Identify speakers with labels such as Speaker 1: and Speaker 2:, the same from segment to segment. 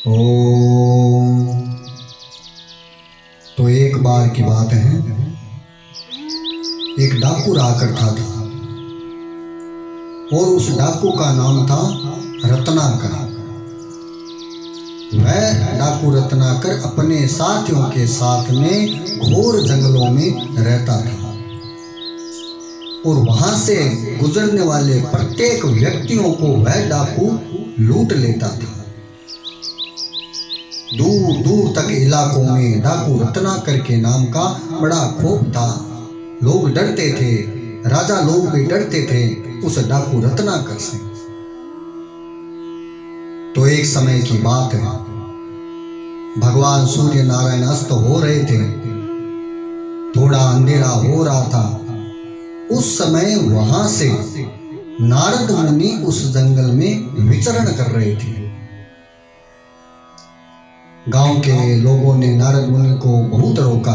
Speaker 1: ओ तो एक बार की बात है, एक डाकू रहा करता था और उस डाकू का नाम था रत्नाकर। वह डाकू रत्नाकर अपने साथियों के साथ में घोर जंगलों में रहता था और वहां से गुजरने वाले प्रत्येक व्यक्तियों को वह डाकू लूट लेता था। दूर दूर तक इलाकों में डाकू रत्नाकर के नाम का बड़ा खौफ था। लोग डरते थे, राजा लोग भी डरते थे उस डाकू रत्नाकर से। तो एक समय की बात है, भगवान सूर्य नारायण अस्त हो रहे थे, थोड़ा अंधेरा हो रहा था। उस समय वहां से नारद मुनि उस जंगल में विचरण कर रहे थे। गांव के लोगों ने नारद मुनि को बहुत रोका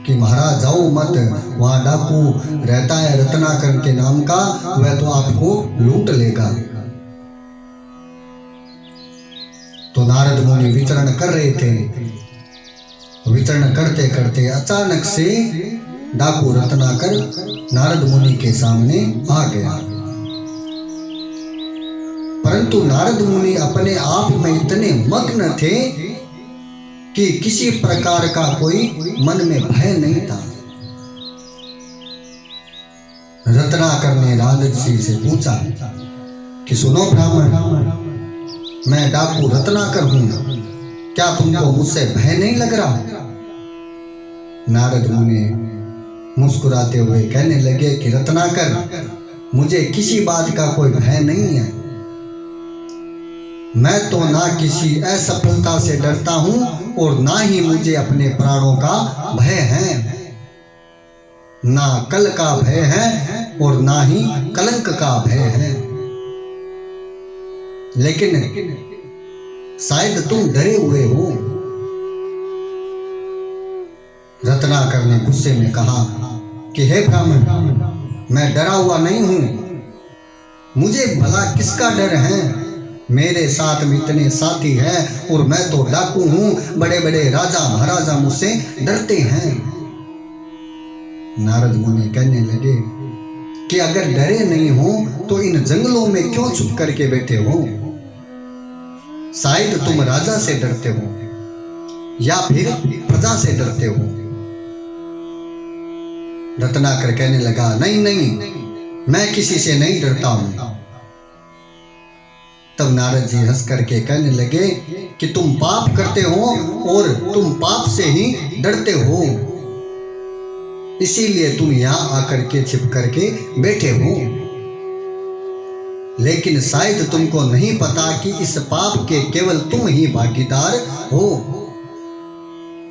Speaker 1: कि महाराज जाओ मत, वहां डाकू रहता है रत्नाकर के नाम का, वह तो आपको लूट लेगा। तो नारद मुनि विचरण कर रहे थे। विचरण करते करते अचानक से डाकू रत्नाकर नारद मुनि के सामने आ गया। परंतु नारद मुनि अपने आप में इतने मग्न थे कि किसी प्रकार का कोई मन में भय नहीं था। रत्नाकर ने नारद जी से पूछा कि सुनो ब्राह्मण, मैं डाकू रत्नाकर हूं, क्या तुमको मुझसे भय नहीं लग रहा? नारद मुनि मुस्कुराते हुए कहने लगे कि रत्नाकर, मुझे किसी बात का कोई भय नहीं है। मैं तो ना किसी असफलता से डरता हूं और ना ही मुझे अपने प्राणों का भय है। ना कल का भय है और ना ही कलंक का भय है। लेकिन शायद तुम डरे हुए हो। रत्नाकर ने गुस्से में कहा कि हे ब्राह्मण, मैं डरा हुआ नहीं हूं। मुझे भला किसका डर है? मेरे साथ में इतने साथी हैं और मैं तो डाकू हूं। बड़े बड़े राजा महाराजा मुझसे डरते हैं। नारद मुनि कहने लगे कि अगर डरे नहीं हो तो इन जंगलों में क्यों छुप करके बैठे हो? शायद तुम राजा से डरते हो या फिर प्रजा से डरते हो। रत्नाकर कहने लगा, नहीं नहीं, मैं किसी से नहीं डरता हूं। तब नारद जी हंस करके कहने लगे कि तुम पाप करते हो और तुम पाप से ही डरते हो, इसीलिए तुम यहां आकर के छिप करके बैठे हो। लेकिन शायद तुमको नहीं पता कि इस पाप के केवल तुम ही भागीदार हो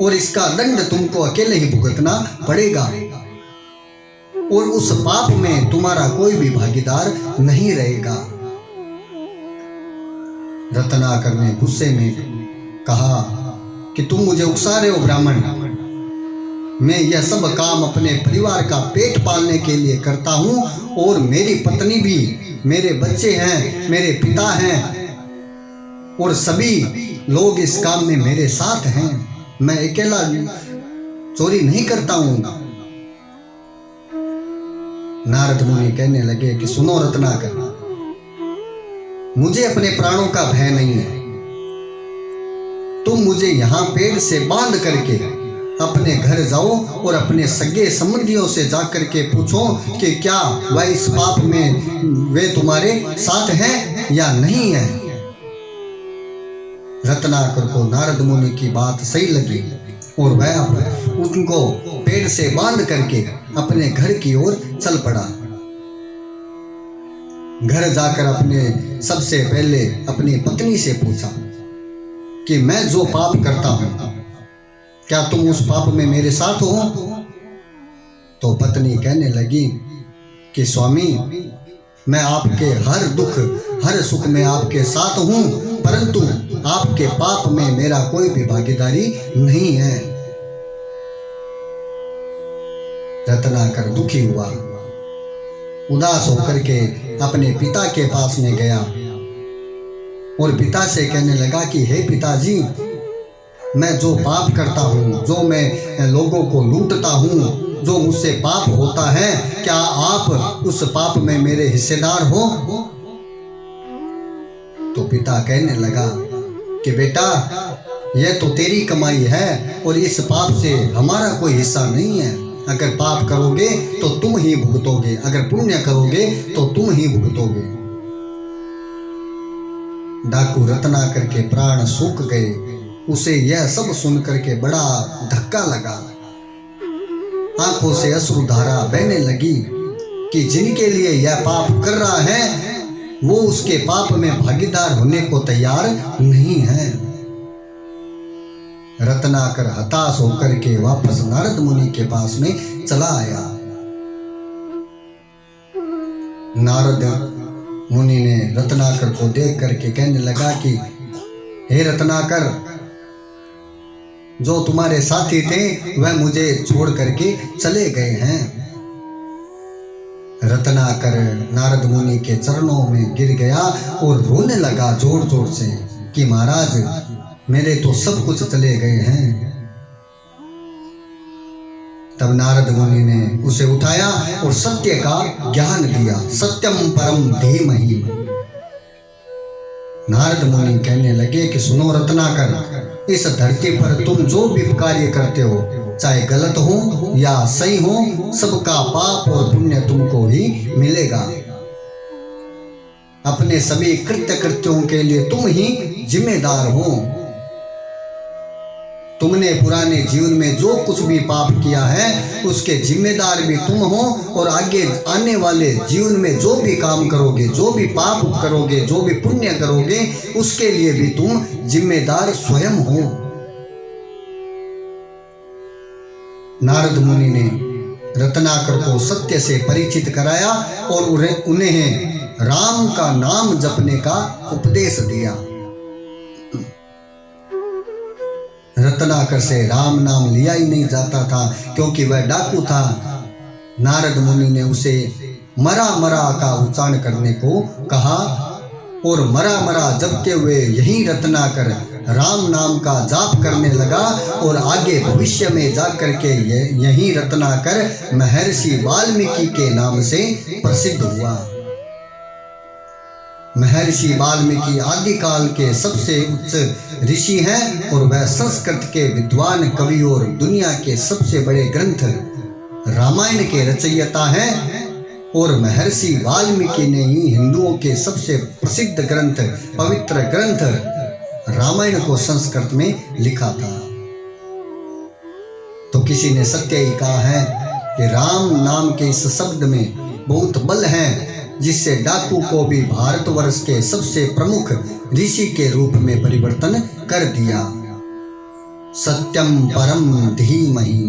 Speaker 1: और इसका दंड तुमको अकेले ही भुगतना पड़ेगा और उस पाप में तुम्हारा कोई भी भागीदार नहीं रहेगा। रत्नाकर ने गुस्से में कहा कि तुम मुझे उकसा रहे हो ब्राह्मण। मैं यह सब काम अपने परिवार का पेट पालने के लिए करता हूं और मेरी पत्नी भी, मेरे बच्चे हैं, मेरे पिता हैं और सभी लोग इस काम में मेरे साथ हैं। मैं अकेला चोरी नहीं करता हूं। नारद मुनि कहने लगे कि सुनो रत्नाकर, मुझे अपने प्राणों का भय नहीं है। तुम मुझे यहाँ पेड़ से बांध करके अपने घर जाओ और अपने सगे संबंधियों से जाकर के पूछो कि क्या वह इस पाप में वे तुम्हारे साथ हैं या नहीं है। रत्नाकर को नारद मुनि की बात सही लगी और वह उनको पेड़ से बांध करके अपने घर की ओर चल पड़ा। घर जाकर अपने सबसे पहले अपनी पत्नी से पूछा कि मैं जो पाप करता हूं, क्या तुम उस पाप में मेरे साथ हो? तो पत्नी कहने लगी कि स्वामी, मैं आपके हर दुख हर सुख में आपके साथ हूं, परंतु आपके पाप में मेरा कोई भी भागीदारी नहीं है। रत्नाकर दुखी हुआ, उदास होकर के अपने पिता के पास में गया और पिता से कहने लगा कि हे पिताजी, मैं जो पाप करता हूँ, जो मैं लोगों को लूटता हूँ, जो मुझसे पाप होता है, क्या आप उस पाप में मेरे हिस्सेदार हो? तो पिता कहने लगा कि बेटा, यह तो तेरी कमाई है और इस पाप से हमारा कोई हिस्सा नहीं है। अगर पाप करोगे तो तुम ही भुगतोगे, अगर पुण्य करोगे तो तुम ही भुगतोगे। डाकू रत्नाकर के प्राण सूख गए। उसे यह सब सुनकर के बड़ा धक्का लगा। आंखों से अश्रुधारा बहने लगी कि जिनके लिए यह पाप कर रहा है वो उसके पाप में भागीदार होने को तैयार नहीं है। रत्नाकर हताश होकर के वापस नारद मुनि के पास में चला आया। नारद मुनि ने रत्नाकर को देख करके कहने लगा कि हे रत्नाकर, जो तुम्हारे साथी थे वह मुझे छोड़ करके चले गए हैं। रत्नाकर नारद मुनि के चरणों में गिर गया और रोने लगा जोर जोर से कि महाराज, मेरे तो सब कुछ चले गए हैं। तब नारद मुनि ने उसे उठाया और सत्य का ज्ञान दिया। सत्यम परम धीमहि। नारद मुनि कहने लगे कि सुनो रत्नाकर, इस धरती पर तुम जो भी कार्य करते हो, चाहे गलत हो या सही हो, सबका पाप और पुण्य तुमको ही मिलेगा। अपने सभी कृत्य कृत्यों के लिए तुम ही जिम्मेदार हो। तुमने पुराने जीवन में जो कुछ भी पाप किया है उसके जिम्मेदार भी तुम हो, और आगे आने वाले जीवन में जो भी काम करोगे, जो भी पाप करोगे, जो भी पुण्य करोगे, उसके लिए भी तुम जिम्मेदार स्वयं हो। नारद मुनि ने रत्नाकर को सत्य से परिचित कराया और उन्हें राम का नाम जपने का उपदेश दिया। रत्नाकर से राम नाम लिया ही नहीं जाता था क्योंकि वह डाकू था। नारद मुनि ने उसे मरा मरा का उच्चारण करने को कहा और मरा मरा जपते हुए यही रत्नाकर राम नाम का जाप करने लगा और आगे भविष्य में जाकर के यही रत्नाकर महर्षि वाल्मीकि के नाम से प्रसिद्ध हुआ। महर्षि वाल्मीकि आदिकाल के सबसे उच्च ऋषि हैं और वह संस्कृत के विद्वान कवि और दुनिया के सबसे बड़े ग्रंथ रामायण के रचयिता हैं। और महर्षि वाल्मीकि ने ही हिंदुओं के सबसे प्रसिद्ध ग्रंथ, पवित्र ग्रंथ रामायण को संस्कृत में लिखा था। तो किसी ने सत्य ही कहा है कि राम नाम के इस शब्द में बहुत बल है, जिससे डाकू को भी भारतवर्ष के सबसे प्रमुख ऋषि के रूप में परिवर्तन कर दिया। सत्यम परम धीमहि।